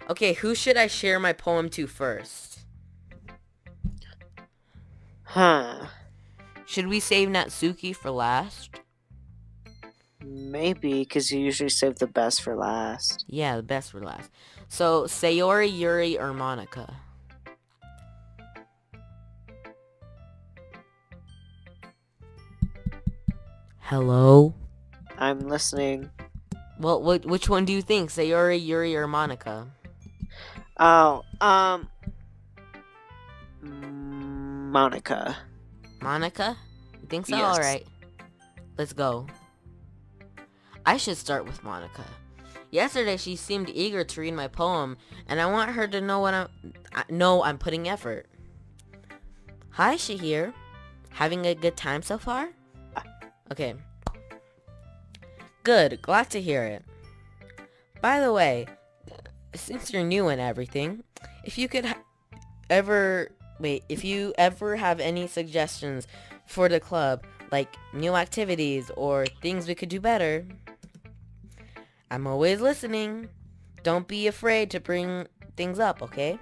Okay, who should I share my poem to first? Huh. Should we save Natsuki for last? Maybe, because you usually save the best for last. Yeah, the best for last. So, Sayori, Yuri, or Monica? Hello? I'm listening. Well, which one do you think? Sayori, Yuri, or Monica? Oh, Monica. Monica? You think so? Yes. Alright. Let's go. I should start with Monica. Yesterday she seemed eager to read my poem, and I want her to know I'm putting effort. Hi, Shaheer. Having a good time so far? Okay. Good. Glad to hear it. By the way, since you're new and everything, if you could if you ever have any suggestions for the club, like new activities or things we could do better, I'm always listening. Don't be afraid to bring things up, okay?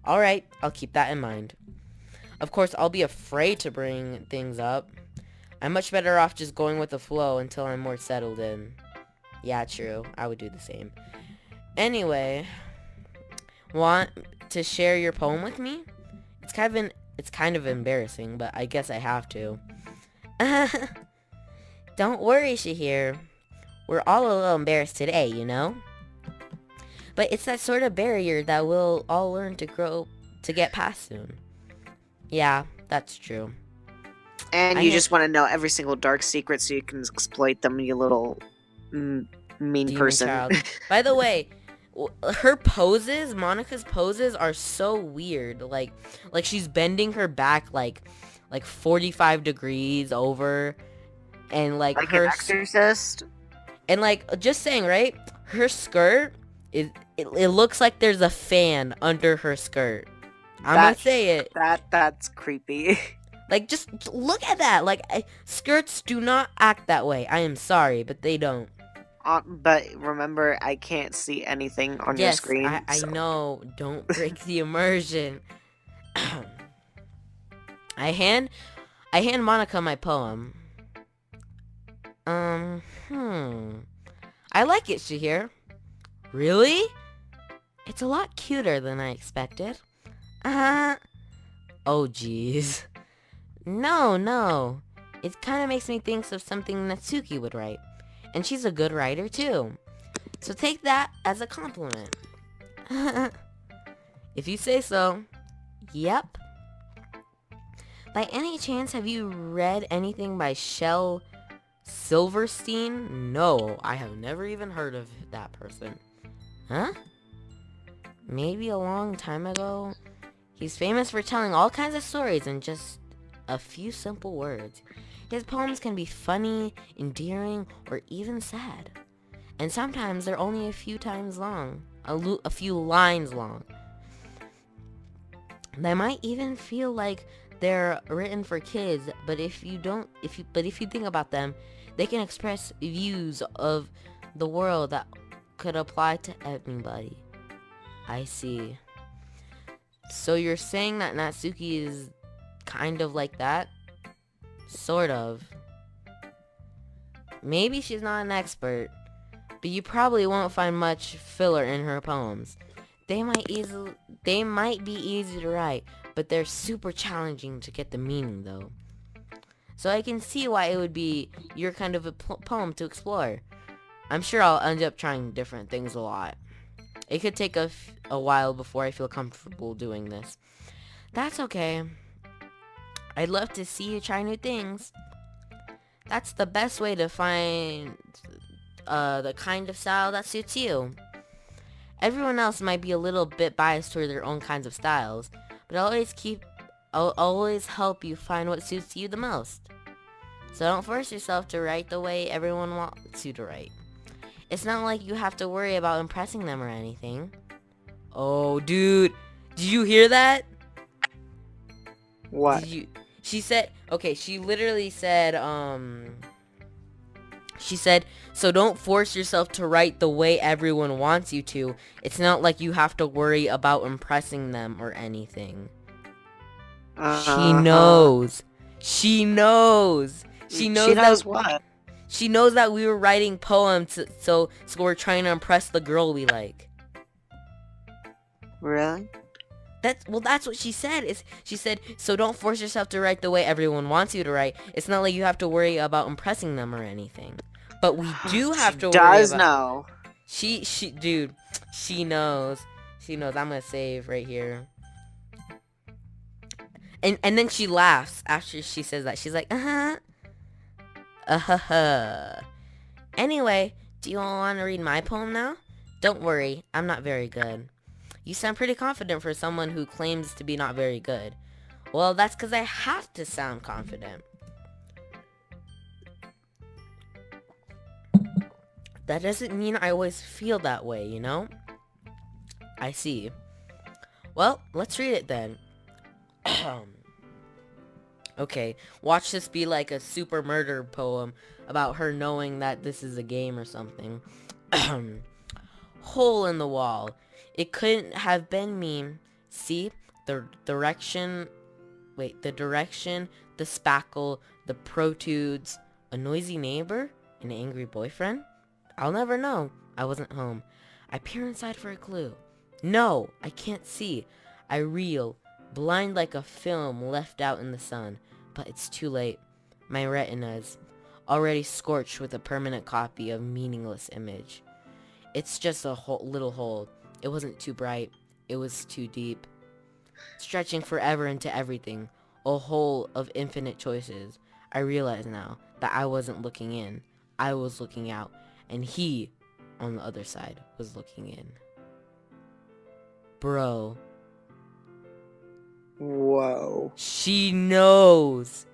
Alright, I'll keep that in mind. Of course, I'll be afraid to bring things up. I'm much better off just going with the flow until I'm more settled in. Yeah, true. I would do the same. Anyway, want to share your poem with me? It's kind of embarrassing, but I guess I have to. Don't worry, Shahir. We're all a little embarrassed today, you know? But it's that sort of barrier that we'll all learn to get past soon. Yeah, that's true. And I you ha- just want to know every single dark secret so you can exploit them, you little mean Demon person. child. By the way, her poses, Monica's poses are so weird. Like she's bending her back like 45 degrees over, and like Like an exorcist? and like just saying, right? Her skirt it looks like there's a fan under her skirt. I'm gonna That say it. that's creepy. Like just look at that. Like skirts do not act that way. I am sorry, but they don't. But remember, I can't see anything on your Yes, I screen, I so know. Don't break the immersion. I hand I hand Monica my poem. Um, hmm. I like it, Shahir. Really? It's a lot cuter than I expected. Uh, oh jeez. No, no. It kind of makes me think of something Natsuki would write. And she's a good writer too. So take that as a compliment. If you say so. Yep. By any chance, have you read anything by Shel Silverstein? No, I have never even heard of that person. Huh? Maybe a long time ago. He's famous for telling all kinds of stories in just a few simple words. His poems can be funny, endearing, or even sad. And sometimes they're only a few times long, a few lines long. They might even feel like they're written for kids, but if you think about them, they can express views of the world that could apply to anybody. I see. So you're saying that Natsuki is kind of like that? Sort of. Maybe she's not an expert, but you probably won't find much filler in her poems. They might easily they might be easy to write, but they're super challenging to get the meaning though. So I can see why it would be your kind of a poem to explore. I'm sure I'll end up trying different things a lot. It could take a while before I feel comfortable doing this. That's okay. I'd love to see you try new things. That's the best way to find the kind of style that suits you. Everyone else might be a little bit biased toward their own kinds of styles, but I'll always help you find what suits you the most. So don't force yourself to write the way everyone wants you to write. It's not like you have to worry about impressing them or anything. Oh, dude. Did you hear that? Did what? you... She said... Okay, she literally said, She said, so don't force yourself to write the way everyone wants you to. It's not like you have to worry about impressing them or anything. She Uh-huh. knows. She knows. She She knows that knows what? she knows that we were writing poems, so we're trying to impress the girl we like. Really? That's what she said. She said, so don't force yourself to write the way everyone wants you to write. It's not like you have to worry about impressing them or anything. But we do have She to worry does about... know. Dude, she knows. She knows. I'm gonna save right here. And then she laughs after she says that. She's like, uh-huh. Uh-huh. Anyway, do you want to read my poem now? Don't worry, I'm not very good. You sound pretty confident for someone who claims to be not very good. Well, that's because I have to sound confident. That doesn't mean I always feel that way, you know? I see. Well, let's read it then. Okay, watch this be like a super murder poem about her knowing that this is a game or something. Hole in the wall. It couldn't have been me. See? The direction... Wait, the direction, the spackle, the protrudes, a noisy neighbor, an angry boyfriend? I'll never know. I wasn't home. I peer inside for a clue. No, I can't see. I reel, blind like a film left out in the sun. But it's too late. My retina's already scorched with a permanent copy of meaningless image. It's just a little hole. It wasn't too bright. It was too deep. Stretching forever into everything. A hole of infinite choices. I realize now that I wasn't looking in. I was looking out. And he, on the other side, was looking in. Bro. Whoa. She knows.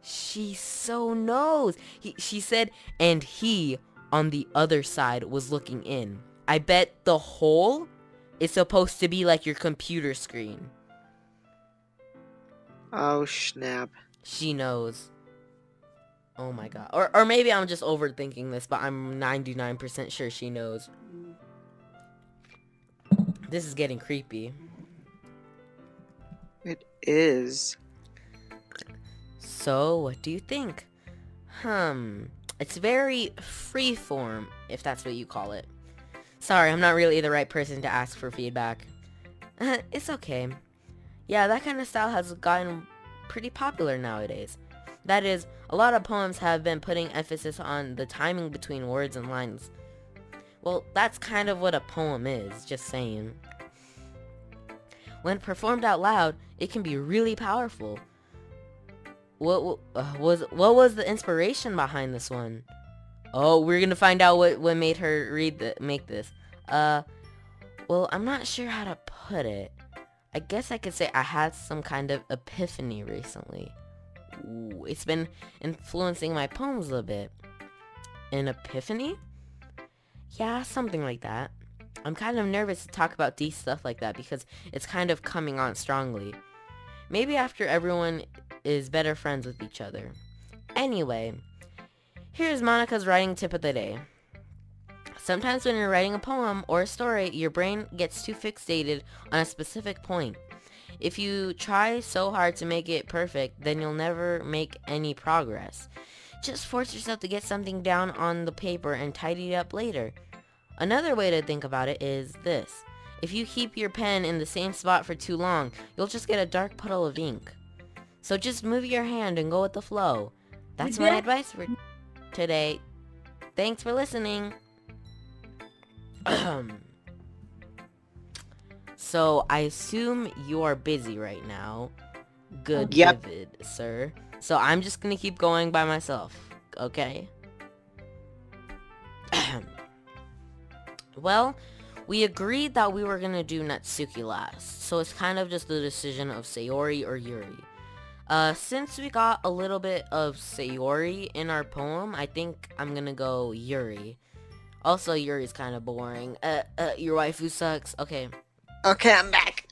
She so knows. She said, and he, on the other side, was looking in. I bet the hole is supposed to be like your computer screen. Oh, snap. She knows. Oh my god. Or maybe I'm just overthinking this, but I'm 99% sure she knows. This is getting creepy. It is. So, what do you think? It's very freeform, if that's what you call it. Sorry, I'm not really the right person to ask for feedback. It's okay. Yeah, that kind of style has gotten pretty popular nowadays. That is, a lot of poems have been putting emphasis on the timing between words and lines. Well, that's kind of what a poem is, just saying. When performed out loud, it can be really powerful. What was the inspiration behind this one? Oh, we're gonna find out what made her make this. Well, I'm not sure how to put it. I guess I could say I had some kind of epiphany recently. Ooh, it's been influencing my poems a bit. An epiphany? Yeah, something like that. I'm kind of nervous to talk about deep stuff like that because it's kind of coming on strongly. Maybe after everyone is better friends with each other. Anyway, here's Monica's writing tip of the day. Sometimes when you're writing a poem or a story, your brain gets too fixated on a specific point. If you try so hard to make it perfect, then you'll never make any progress. Just force yourself to get something down on the paper and tidy it up later. Another way to think about it is this. If you keep your pen in the same spot for too long, you'll just get a dark puddle of ink. So just move your hand and go with the flow. That's my advice for today. Thanks for listening. So, I assume you are busy right now. Good, Yep. David, sir. So, I'm just gonna keep going by myself, okay? Well, we agreed that we were gonna do Natsuki last, so it's kind of just the decision of Sayori or Yuri. Since we got a little bit of Sayori in our poem, I think I'm gonna go Yuri. Also, Yuri's kind of boring. Your waifu sucks. Okay. Okay, I'm back.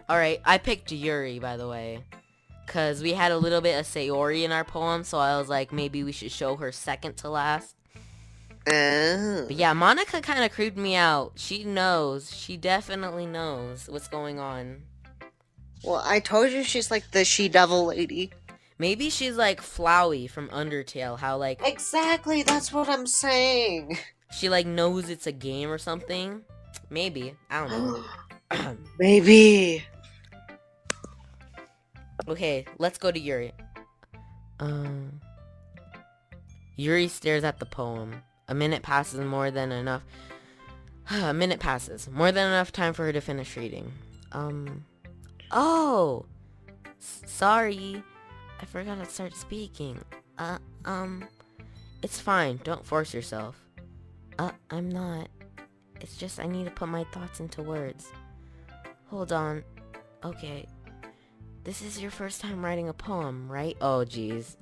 Alright, I picked Yuri, by the way. because we had a little bit of Sayori in our poem, so I was like, maybe we should show her second to last. Oh. But yeah, Monika kind of creeped me out. She knows. She definitely knows what's going on. Well, I told you she's like the she-devil lady. Maybe she's like Flowey from Undertale. How like Exactly, that's what I'm saying. she like knows it's a game or something. Maybe. I don't know. Maybe. Okay, let's go to Yuri. Yuri stares at the poem. A minute passes more than enough. A minute passes. More than enough time for her to finish reading. Oh! Sorry. I forgot to start speaking. It's fine. Don't force yourself. I'm not. It's just I need to put my thoughts into words. Hold on. Okay. This is your first time writing a poem, right? Oh, jeez.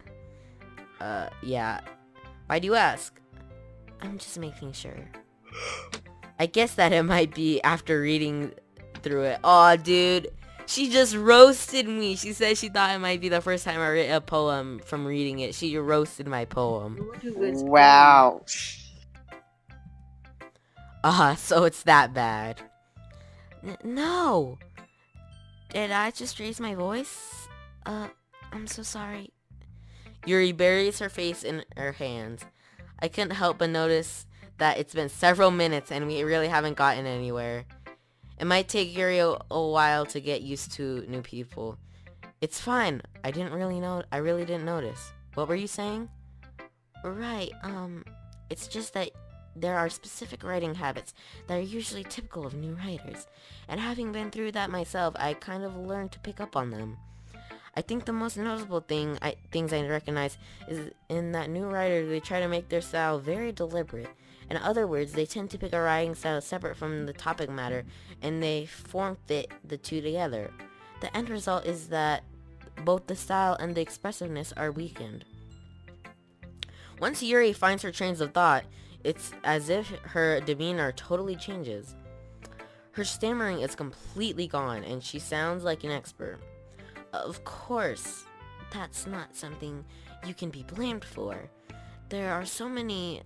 Yeah. Why do you ask? I'm just making sure. I guess that it might be after reading through it. Aw, dude. She just roasted me. She said she thought it might be the first time I read a poem from reading it. She roasted my poem. Wow. So it's that bad. No. Did I just raise my voice? I'm so sorry. Yuri buries her face in her hands. I couldn't help but notice that it's been several minutes and we really haven't gotten anywhere. It might take Yuri a while to get used to new people. It's fine. I really didn't notice. What were you saying? Right, it's just that there are specific writing habits that are usually typical of new writers. And having been through that myself, I kind of learned to pick up on them. I think the most noticeable things I recognize is in that new writer, they try to make their style very deliberate. In other words, they tend to pick a writing style separate from the topic matter, and they form fit the two together. The end result is that both the style and the expressiveness are weakened. Once Yuri finds her trains of thought, it's as if her demeanor totally changes. Her stammering is completely gone, and she sounds like an expert. Of course, that's not something you can be blamed for. There are so many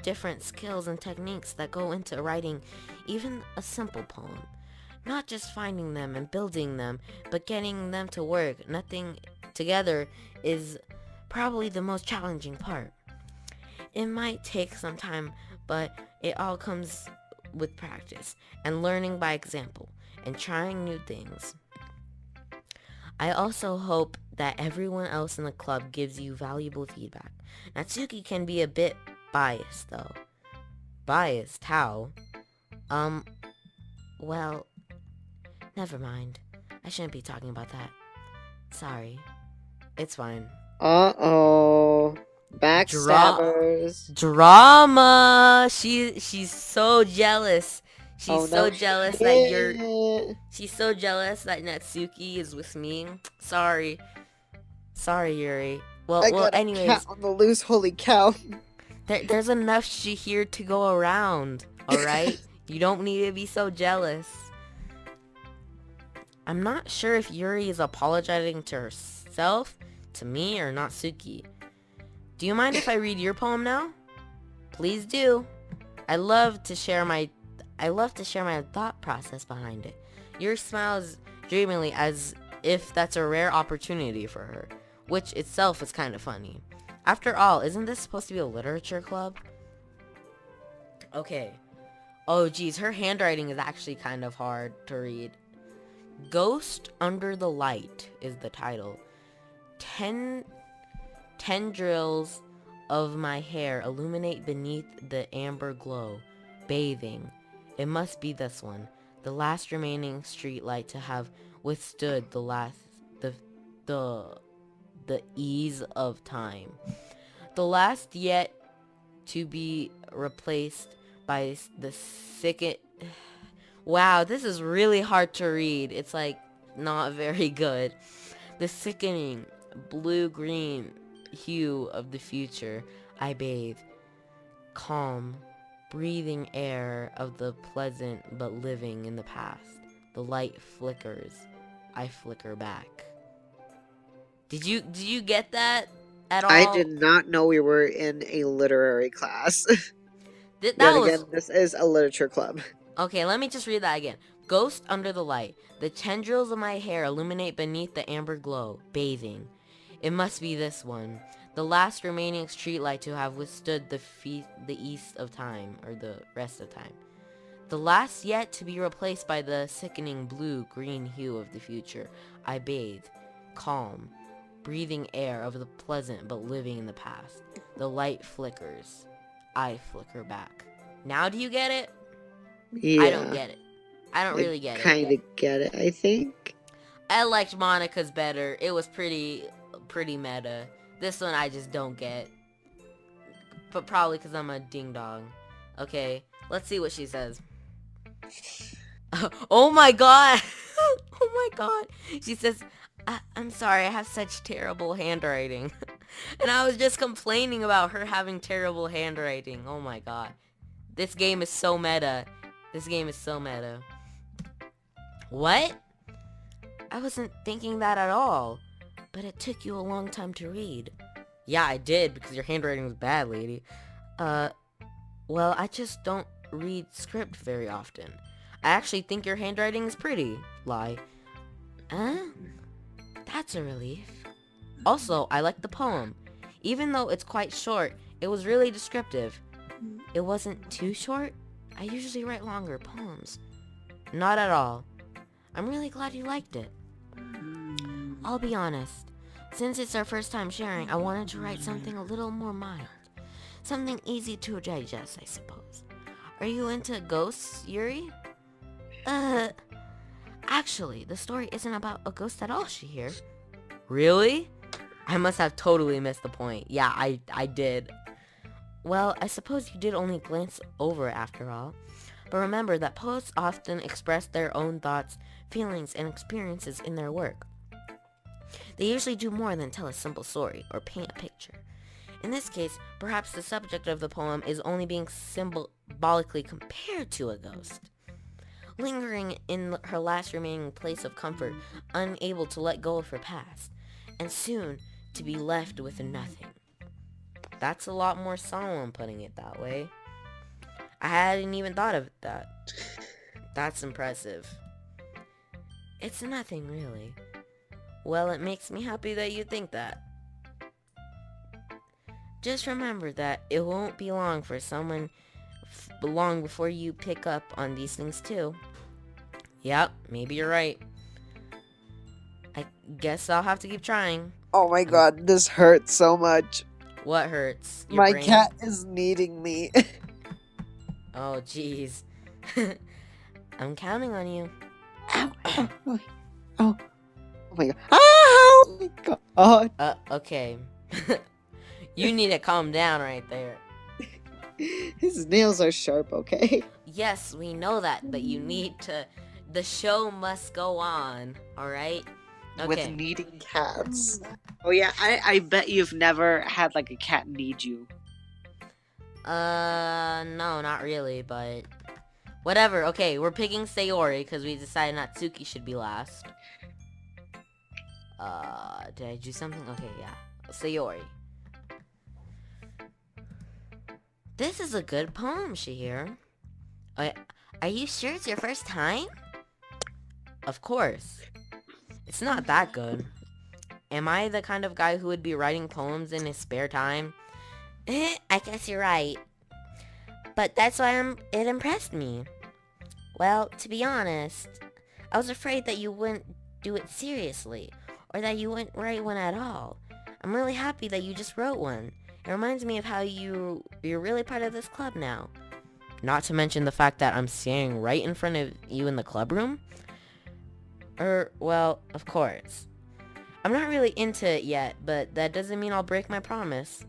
different skills and techniques that go into writing even a simple poem. Not just finding them and building them, but getting them to work. Nothing together is probably the most challenging part. It might take some time, but it all comes with practice and learning by example and trying new things. I also hope that everyone else in the club gives you valuable feedback. Natsuki can be a bit biased, though. Biased? How? Well, never mind. I shouldn't be talking about that. Sorry. It's fine. Uh-oh. Backstabbers. Drama! She's so jealous. Oh, She's so no jealous that shit. She's so jealous that Natsuki is with me. Sorry. Sorry, Yuri. I got a Anyways, cat on the loose, holy cow. there's enough Shaheer to go around, alright? You don't need to be so jealous. I'm not sure if Yuri is apologizing to herself, to me, or Natsuki. Do you mind if I read your poem now? Please do. I love to share my thought process behind it. Yuri smiles dreamily as if that's a rare opportunity for her, which itself is kind of funny. After all, isn't this supposed to be a literature club? Okay. Oh geez, her handwriting is actually kind of hard to read. Ghost Under the Light is the title. Tendrils of my hair illuminate beneath the amber glow, bathing. It must be this one, the last remaining street light to have withstood the ease of time. The last yet to be replaced by the sicket. Wow, this is really hard to read. It's like not very good. The sickening blue-green hue of the future I bathe. Calm, breathing air of the pleasant but living in the past. The light flickers. I flicker back. Did you get that at I all? did not know we were in a literary class. That Yet was again, this is a literature club. okay. Let me just read that again. Ghost under the light. The tendrils of my hair illuminate beneath the amber glow, bathing. It must be this one, the last remaining streetlight to have withstood the east of time, or the rest of time. The last yet to be replaced by the sickening blue-green hue of the future. I bathe, calm, breathing air of the pleasant but living in the past. The light flickers. I flicker back. Now do you get it? I don't Yeah, get it. I don't I really get it. kind of get it, I think. I liked Monica's better. It was pretty meta. This one I just don't get. But probably because I'm a ding dong. Okay, let's see what she says. Oh my god! Oh my god! She says, I'm sorry, I have such terrible handwriting. And I was just complaining about her having terrible handwriting. Oh my god. This game is so meta. This game is so meta. What? I wasn't thinking that at all. But it took you a long time to read. Yeah, I did, because your handwriting was bad, lady. Well, I just don't read script very often. I actually think your handwriting is pretty. Lie. That's a relief. Also, I like the poem. Even though it's quite short, it was really descriptive. It wasn't too short? I usually write longer poems. Not at all. I'm really glad you liked it. I'll be honest. Since it's our first time sharing, I wanted to write something a little more mild. Something easy to digest, I suppose. Are you into ghosts, Yuri? Actually, the story isn't about a ghost at all, Shaheer. Really? I must have totally missed the point. Yeah, I did. Well, I suppose you did only glance over it after all. But remember that poets often express their own thoughts, feelings, and experiences in their work. They usually do more than tell a simple story or paint a picture. In this case, perhaps the subject of the poem is only being symbolically compared to a ghost. Lingering in her last remaining place of comfort, unable to let go of her past, and soon to be left with nothing. That's a lot more solemn putting it that way. I hadn't even thought of that. That's impressive. It's nothing, really. Well, it makes me happy that you think that. Just remember that it won't be long for someone long before you pick up on these things too. Yep, maybe you're right. I guess I'll have to keep trying. Oh my god, this hurts so much. What hurts? Your My brain? cat is needing me. Oh, jeez. I'm counting on you. Ow, ow, oh, oh my god. Oh my god. Okay. You need to calm down right there. His nails are sharp, okay? Yes, we know that, but you need to... The show must go on, alright? Okay. With needing cats. Oh yeah, I bet you've never had like a cat need you. No, not really, but... Whatever, okay, we're picking Sayori, because we decided Natsuki should be last. Did I do something? Okay, yeah. Sayori. This is a good poem, Shaheer. Are you sure it's your first time? Of course. It's not that good. Am I the kind of guy who would be writing poems in his spare time? I guess you're right. But that's why it impressed me. Well, to be honest, I was afraid that you wouldn't do it seriously, or that you wouldn't write one at all. I'm really happy that you just wrote one. It reminds me of how you're really part of this club now. Not to mention the fact that I'm standing right in front of you in the club room. Well, of course. I'm not really into it yet, but that doesn't mean I'll break my promise.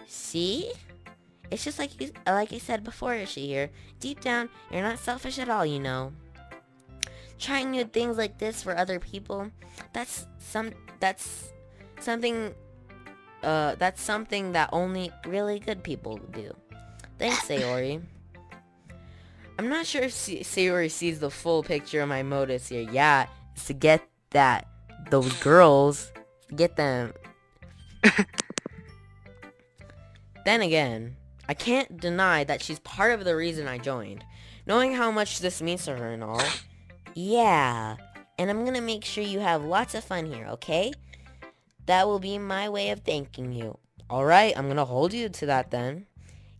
See? It's just like I said before, Shaheer. Deep down, you're not selfish at all, you know. Trying new things like this for other people, that's something that only really good people do. Thanks, Sayori. I'm not sure if Sayori sees the full picture of my motives here. Yeah, it's to get those girls. Get them. Then again, I can't deny that she's part of the reason I joined. Knowing how much this means to her and all. Yeah, and I'm gonna make sure you have lots of fun here, okay? That will be my way of thanking you. Alright, I'm gonna hold you to that then.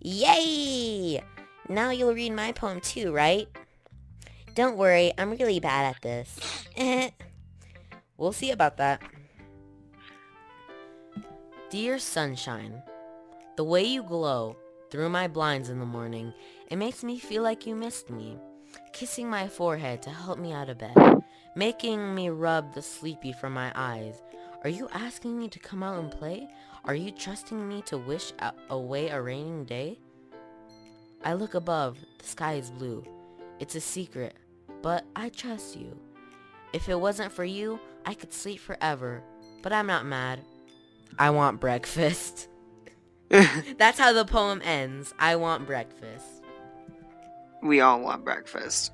Yay! Now you'll read my poem too, right? Don't worry, I'm really bad at this. We'll see about that. Dear sunshine, the way you glow through my blinds in the morning, it makes me feel like you missed me. Kissing my forehead to help me out of bed, making me rub the sleepy from my eyes. Are you asking me to come out and play? Are you trusting me to wish away a raining day? I look above, the sky is blue. It's a secret, but I trust you. If it wasn't for you, I could sleep forever, but I'm not mad. I want breakfast. That's how the poem ends. I want breakfast. We all want breakfast.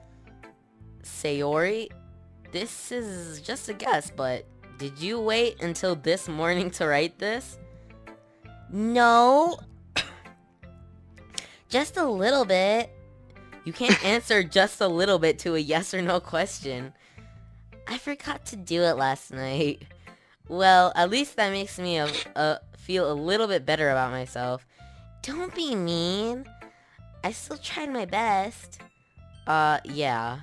Sayori, this is just a guess, but did you wait until this morning to write this? No. Just a little bit. You can't answer just a little bit to a yes or no question. I forgot to do it last night. Well, at least that makes me feel a little bit better about myself. Don't be mean. I still tried my best. Yeah.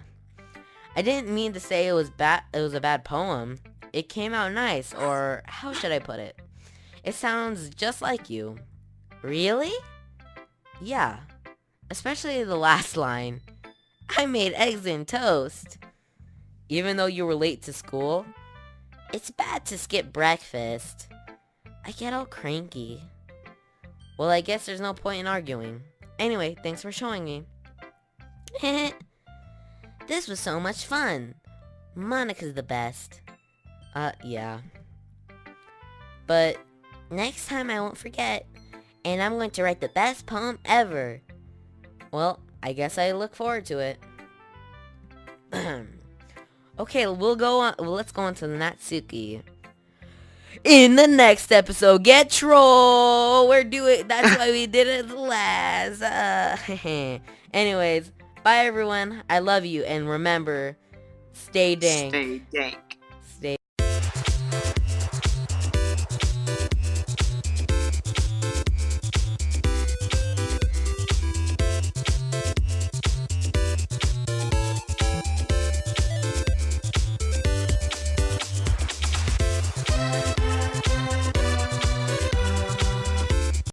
I didn't mean to say it was a bad poem. It came out nice, or how should I put it? It sounds just like you. Really? Yeah. Especially the last line. I made eggs and toast. Even though you were late to school? It's bad to skip breakfast. I get all cranky. Well, I guess there's no point in arguing. Anyway, thanks for showing me. This was so much fun. Monika's the best. Yeah. But next time I won't forget. And I'm going to write the best poem ever. Well, I guess I look forward to it. Okay, we'll go on. Well, let's go on to the Natsuki. In the next episode, get troll. We're doing. That's why we did it last. Anyways, bye everyone. I love you, and remember, stay dank. Stay dank.